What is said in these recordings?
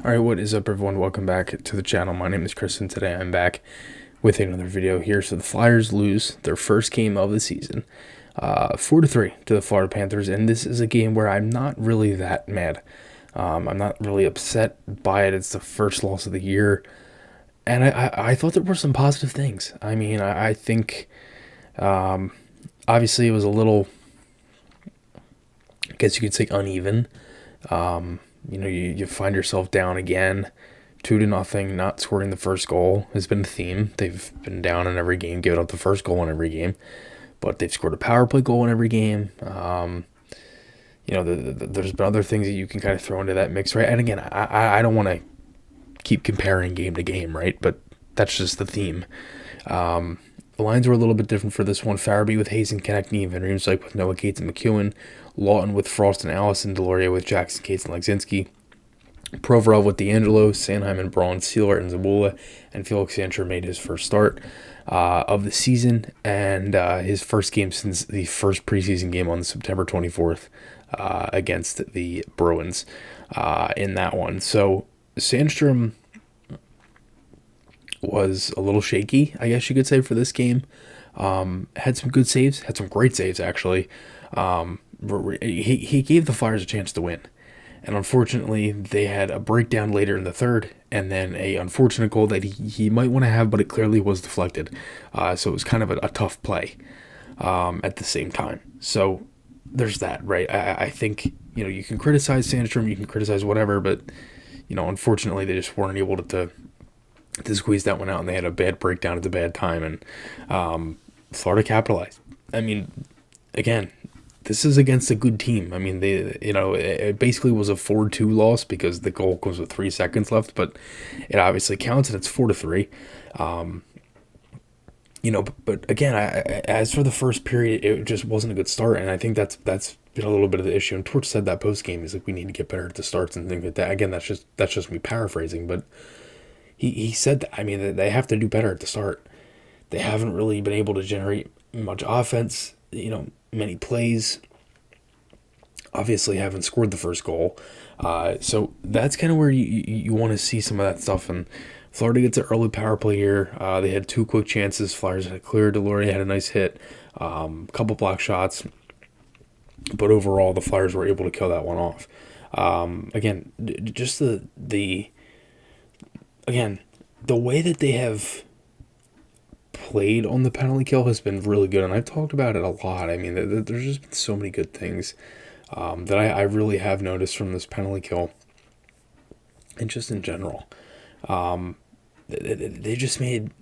Alright, what is up everyone? Welcome back to the channel. My name is Chris and today I'm back with another video here. So the Flyers lose their first game of the season, 4-3 to the Florida Panthers, and this is a game where I'm not really that mad. I'm not really upset by it. It's the first loss of the year, and I thought there were some positive things. I mean, I think obviously it was a little, I guess you could say, uneven. You find yourself down again, 2-0, not scoring the first goal has been a theme. They've been down in every game, giving up the first goal in every game, but they've scored a power play goal in every game. There's been other things that you can kind of throw into that mix, right? And again, I don't want to keep comparing game to game, right? But that's just the theme. The lines were a little bit different for this one. Farabee with Hayes and Konechny, Van Riemsdyk with Noah Cates and McEwen, Lawton with Frost and Allison, Delorier with Jackson, Cates and Legzinski, Provorov with D'Angelo, Sanheim and Braun, Sealer and Zabula, and Felix Sancher made his first start of the season and his first game since the first preseason game on September 24th against the Bruins in that one. So Sandstrom was a little shaky, I guess you could say, for this game. Had some good saves, had some great saves actually. He gave the Flyers a chance to win. And unfortunately, they had a breakdown later in the third, and then a unfortunate goal that he might want to have, but it clearly was deflected. So it was kind of a tough play at the same time. So there's that, right? I think, you can criticize Sandstrom, you can criticize whatever, but, unfortunately, they just weren't able to squeeze that one out, and they had a bad breakdown at the bad time, and Florida capitalized. I mean, again, this is against a good team. I mean, it basically was a 4-2 loss because the goal comes with 3 seconds left, but it obviously counts, and it's 4-3. But again, as for the first period, it just wasn't a good start, and I think that's been a little bit of the issue. And Torch said that post game is like we need to get better at the starts and things like that. Again, that's just me paraphrasing, but he said that. I mean, they have to do better at the start. They haven't really been able to generate much offense. Many plays. Obviously haven't scored the first goal. So that's kind of where you want to see some of that stuff. And Florida gets an early power play here. They had 2 quick chances. Flyers had a clear. Delorier had a nice hit. Couple block shots. But overall, the Flyers were able to kill that one off. Again, just the way that they have played on the penalty kill has been really good, and I've talked about it a lot. I mean, there's just been so many good things that I really have noticed from this penalty kill, and just in general. They just made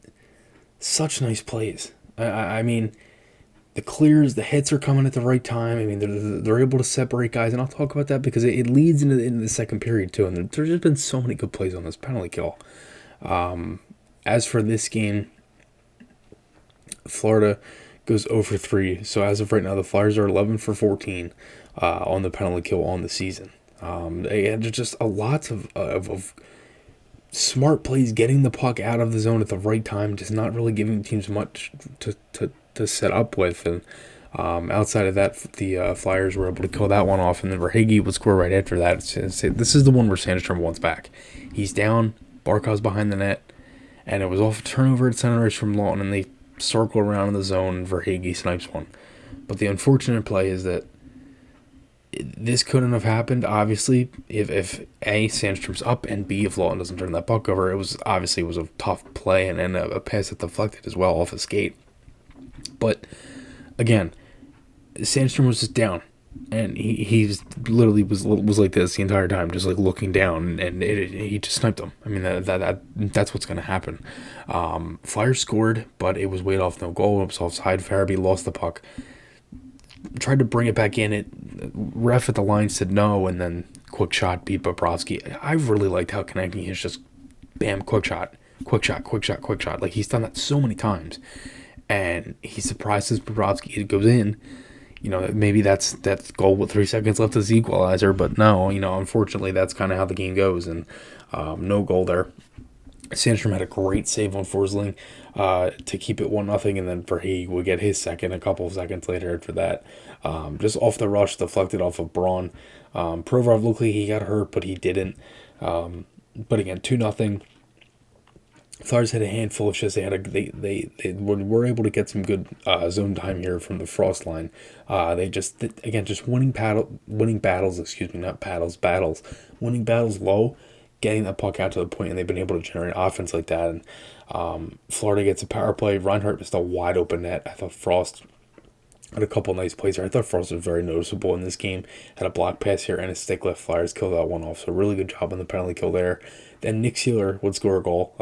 such nice plays. I mean, the clears, the hits are coming at the right time. I mean, they're able to separate guys, and I'll talk about that because it leads into the second period too, and there's just been so many good plays on this penalty kill. As for this game, Florida goes 0-3. So as of right now, the Flyers are 11-14 on the penalty kill on the season. There's just a lot of smart plays, getting the puck out of the zone at the right time, just not really giving teams much to set up with. And outside of that, the Flyers were able to kill that one off, and then Verhaeghe would score right after that. This is the one where Sandstrom wants back. He's down, Barkov's behind the net, and it was off a turnover at center ice from Lawton, and they circle around in the zone, and Verhaeghe snipes one. But the unfortunate play is that this couldn't have happened, obviously, if A, Sandstrom's up, and B, if Lawton doesn't turn that puck over. It was a tough play, and a pass that deflected as well off his skate. But again, Sandstrom was just down, and he literally was like this the entire time, just like looking down, and he just sniped him. I mean, that's what's going to happen. Flyers scored, but it was weight off no goal. It was offside. Farabee lost the puck, tried to bring it back in. Ref at the line said no, and then quick shot beat Bobrovsky. I really liked how Konechny is just bam, quick shot. Like, he's done that so many times, and he surprises Bobrovsky. It goes in. Maybe that's goal with 3 seconds left as the equalizer, but no, unfortunately, that's kind of how the game goes, and no goal there. Sandstrom had a great save on Forsling to keep it 1-0, and then Verhaeghe would get his second a couple of seconds later after that. Just off the rush, deflected off of Braun. Provorov looked like he got hurt, but he didn't. But again, 2-0. Flyers had a handful of shots. They were able to get some good zone time here from the Frost line. They just again just winning battles. Excuse me, not paddles, battles. Winning battles low, getting that puck out to the point, and they've been able to generate offense like that. And Florida gets a power play. Reinhart missed a wide open net. I thought Frost had a couple nice plays here. I thought Frost was very noticeable in this game. Had a block pass here and a stick left. Flyers killed that one off. So really good job on the penalty kill there. Then Nick Seeler would score a goal,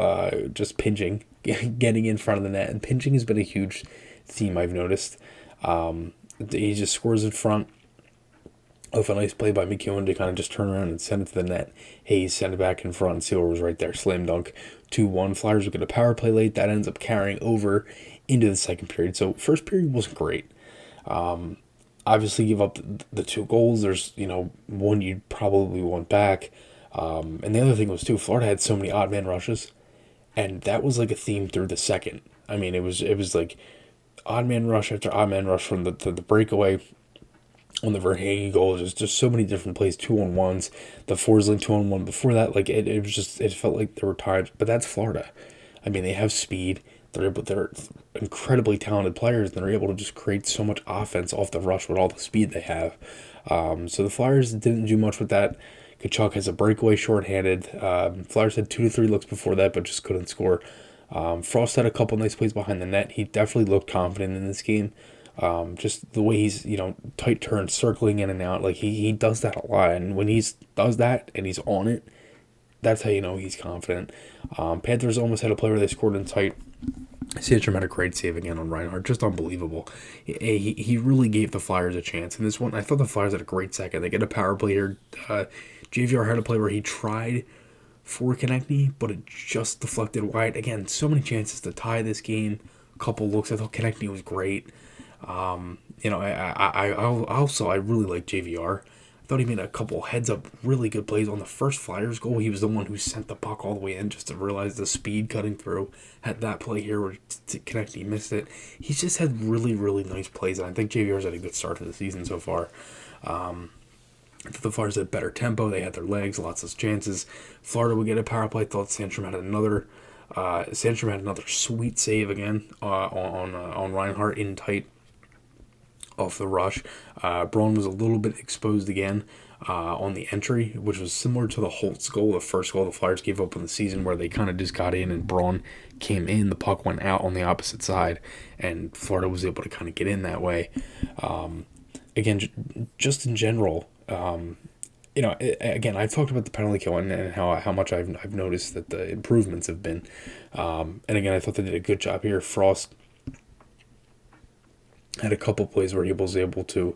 just pinching, getting in front of the net. And pinching has been a huge theme I've noticed. He just scores in front of a nice play by McEwen to kind of just turn around and send it to the net. Hayes sent it back in front, and Seeler was right there. Slam dunk. 2-1. Flyers would get a power play late. That ends up carrying over into the second period. So first period wasn't great. Obviously give up the 2 goals. There's, one you'd probably want back. And the other thing was too, Florida had so many odd man rushes, and that was like a theme through the second. I mean, it was like odd man rush after odd man rush from the breakaway on the Verhaeghe goal. Just so many different plays, 2-on-1s, the Forsling 2-on-1. Before that, like it was just, it felt like there were times, but that's Florida. I mean, they have speed. They're incredibly talented players, and they're able to just create so much offense off the rush with all the speed they have. So the Flyers didn't do much with that. Kachuk has a breakaway shorthanded. Flyers had 2 to 3 looks before that, but just couldn't score. Frost had a couple nice plays behind the net. He definitely looked confident in this game. Just the way he's, tight turns, circling in and out. Like, he does that a lot. And when he does that and he's on it, that's how you know he's confident. Panthers almost had a play where they scored in tight. Sandstrom had a great save again on Reinhart. Just unbelievable. He really gave the Flyers a chance. In this one, I thought the Flyers had a great second. They get a power play here. JVR had a play where he tried for Konechny, but it just deflected wide. Again, so many chances to tie this game. A couple looks. I thought Konechny was great. I really like JVR. I thought he made a couple heads-up really good plays on the first Flyers goal. He was the one who sent the puck all the way in just to realize the speed cutting through. Had that play here where Konechny missed it. He's just had really, really nice plays, and I think JVR's had a good start to the season so far. I thought the Flyers had better tempo. They had their legs, lots of chances. Florida would get a power play. I thought Sandstrom had another sweet save again on Reinhart in tight off the rush. Braun was a little bit exposed again on the entry, which was similar to the Holtz goal, the first goal the Flyers gave up in the season, where they kind of just got in and Braun came in. The puck went out on the opposite side, and Florida was able to kind of get in that way. Again, just in general, again, I've talked about the penalty kill and how much I've noticed that the improvements have been. And again, I thought they did a good job here. Frost had a couple plays where he was able to,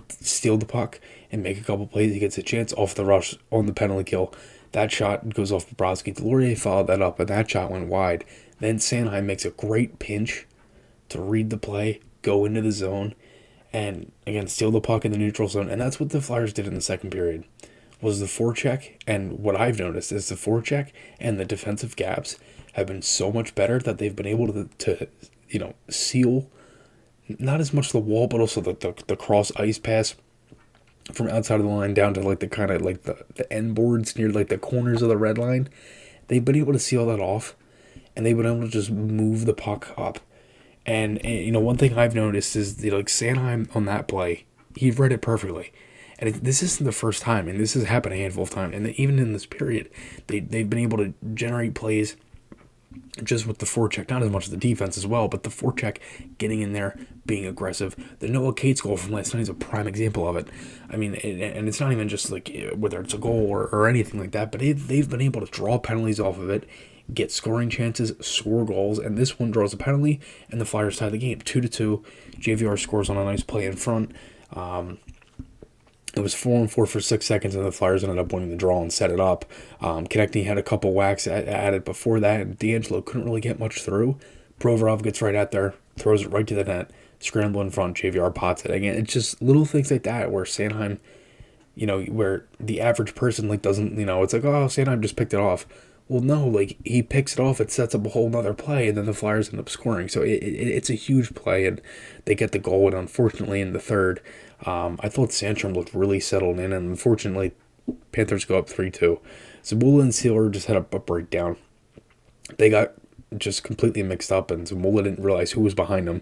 steal the puck and make a couple plays. He gets a chance off the rush on the penalty kill. That shot goes off Bobrovsky. Delorier followed that up, and that shot went wide. Then Sanheim makes a great pinch to read the play, go into the zone, and again steal the puck in the neutral zone. And that's what the Flyers did in the second period, was the forecheck. And what I've noticed is the forecheck and the defensive gaps have been so much better that they've been able to seal not as much the wall, but also the cross ice pass from outside of the line down to like the kind of like the end boards near like the corners of the red line. They've been able to seal that off, and they've been able to just move the puck up. And one thing I've noticed is Sanheim on that play, he read it perfectly. And this isn't the first time, and this has happened a handful of times. And even in this period, they've been able to generate plays just with the forecheck, not as much as the defense as well, but the forecheck, getting in there, being aggressive. The Noah Cates goal from last night is a prime example of it. I mean, and it's not even just like whether it's a goal or anything like that, but they've been able to draw penalties off of it, get scoring chances, score goals, and this one draws a penalty, and the Flyers tie the game 2-2. JVR scores on a nice play in front. It was 4-4 for 6 seconds, and the Flyers ended up winning the draw and set it up. Konechny had a couple whacks at it before that, and D'Angelo couldn't really get much through. Provorov gets right out there, throws it right to the net, scramble in front, JVR pots it. Again, it's just little things like that where Sanheim, where the average person doesn't, it's like, oh, Sanheim just picked it off. Well, no, he picks it off, it sets up a whole nother play, and then the Flyers end up scoring. So it's a huge play, and they get the goal, and unfortunately in the third, I thought Sandstrom looked really settled in, and unfortunately Panthers go up 3-2. Zamula and Sealer just had a breakdown. They got just completely mixed up, and Zamula didn't realize who was behind him.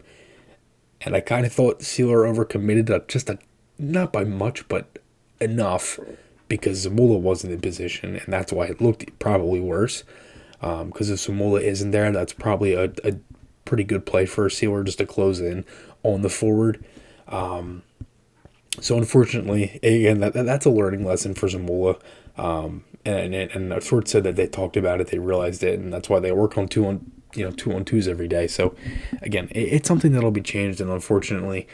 And I kind of thought Sealer overcommitted not by much, but enough, because Zamula wasn't in position, and that's why it looked probably worse. Because if Zamula isn't there, that's probably a pretty good play for Sealer just to close in on the forward. So unfortunately, again, that's a learning lesson for Zamula. And Ford said that they talked about it, they realized it, and that's why they work on 2-on-2s every day. So again, it's something that'll be changed, and unfortunately,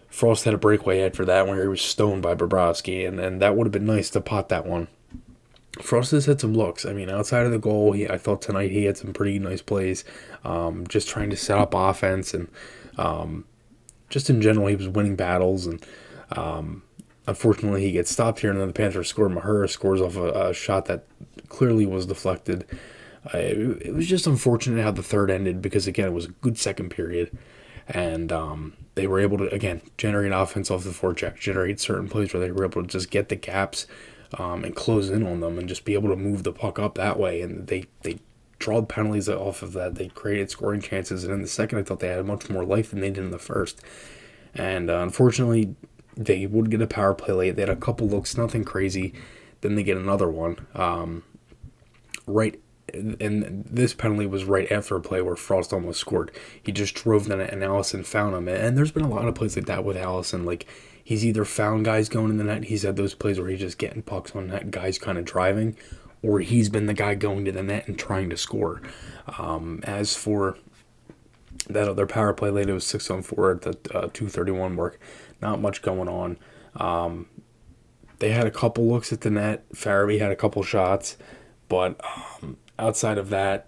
Frost had a breakaway head for that where he was stoned by Bobrovsky, and that would have been nice to pot that one. Frost has had some looks. I mean, outside of the goal, I thought tonight he had some pretty nice plays, just trying to set up offense, and just in general, he was winning battles, and unfortunately, he gets stopped here, and then the Panthers score. Maher scores off a shot that clearly was deflected. It was just unfortunate how the third ended, because, again, it was a good second period, and they were able to, again, generate offense off the forecheck, generate certain plays where they were able to just get the gaps and close in on them and just be able to move the puck up that way, and they drawed penalties off of that. They created scoring chances, and in the second, I thought they had much more life than they did in the first. And unfortunately, they would get a power play late. They had a couple looks, nothing crazy. Then they get another one. And this penalty was right after a play where Frost almost scored. He just drove the net, and Allison found him. And there's been a lot of plays like that with Allison. Like, he's either found guys going in the net, he's had those plays where he's just getting pucks on net, guys kind of driving, or he's been the guy going to the net and trying to score. As for that other power play late, it was 6-on-4 at the 2:31 mark. Not much going on. They had a couple looks at the net. Farabee had a couple shots. But outside of that,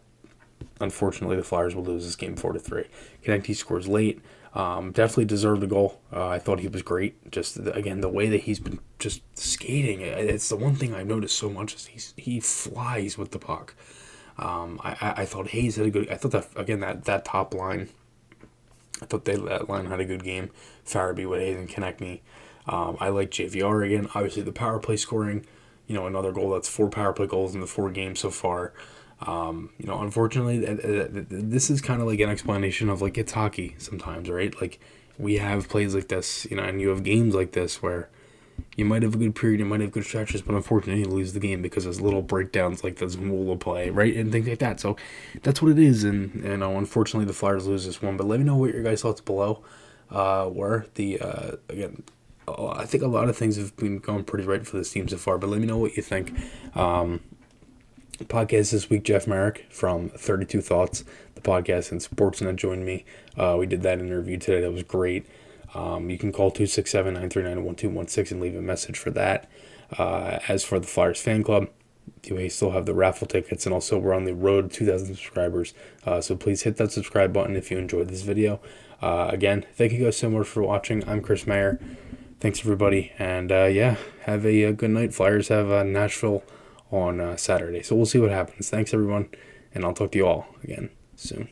unfortunately, the Flyers will lose this game 4-3. Konecny scores late. Definitely deserved the goal. I thought he was great. Just, again, the way that he's been just skating. It's the one thing I've noticed so much is he flies with the puck. I thought Hayes had a good... I thought that, again, that top line... I thought that line had a good game. Farabee with Hayes and Konecny. I like JVR again. Obviously, the power play scoring, another goal. That's 4 power play goals in the 4 games so far. Unfortunately, this is kind of like an explanation of, like, it's hockey sometimes, right? Like, we have plays like this, and you have games like this where you might have a good period, you might have good stretches, but unfortunately you lose the game because of little breakdowns like the Zamula play, right? And things like that. So that's what it is, and unfortunately the Flyers lose this one. But let me know what your guys' thoughts below were. Again, I think a lot of things have been going pretty right for this team so far, but let me know what you think. Podcast this week, Jeff Marek from 32 Thoughts, the podcast, and Sportsnet joined me. We did that interview today. That was great. You can call 267-939-1216 and leave a message for that. As for the Flyers fan club, we still have the raffle tickets, and also we're on the road to 2,000 subscribers. So please hit that subscribe button if you enjoyed this video. Again, thank you guys so much for watching. I'm Chris Maher. Thanks, everybody. And have a good night. Flyers have Nashville on Saturday. So we'll see what happens. Thanks, everyone. And I'll talk to you all again soon.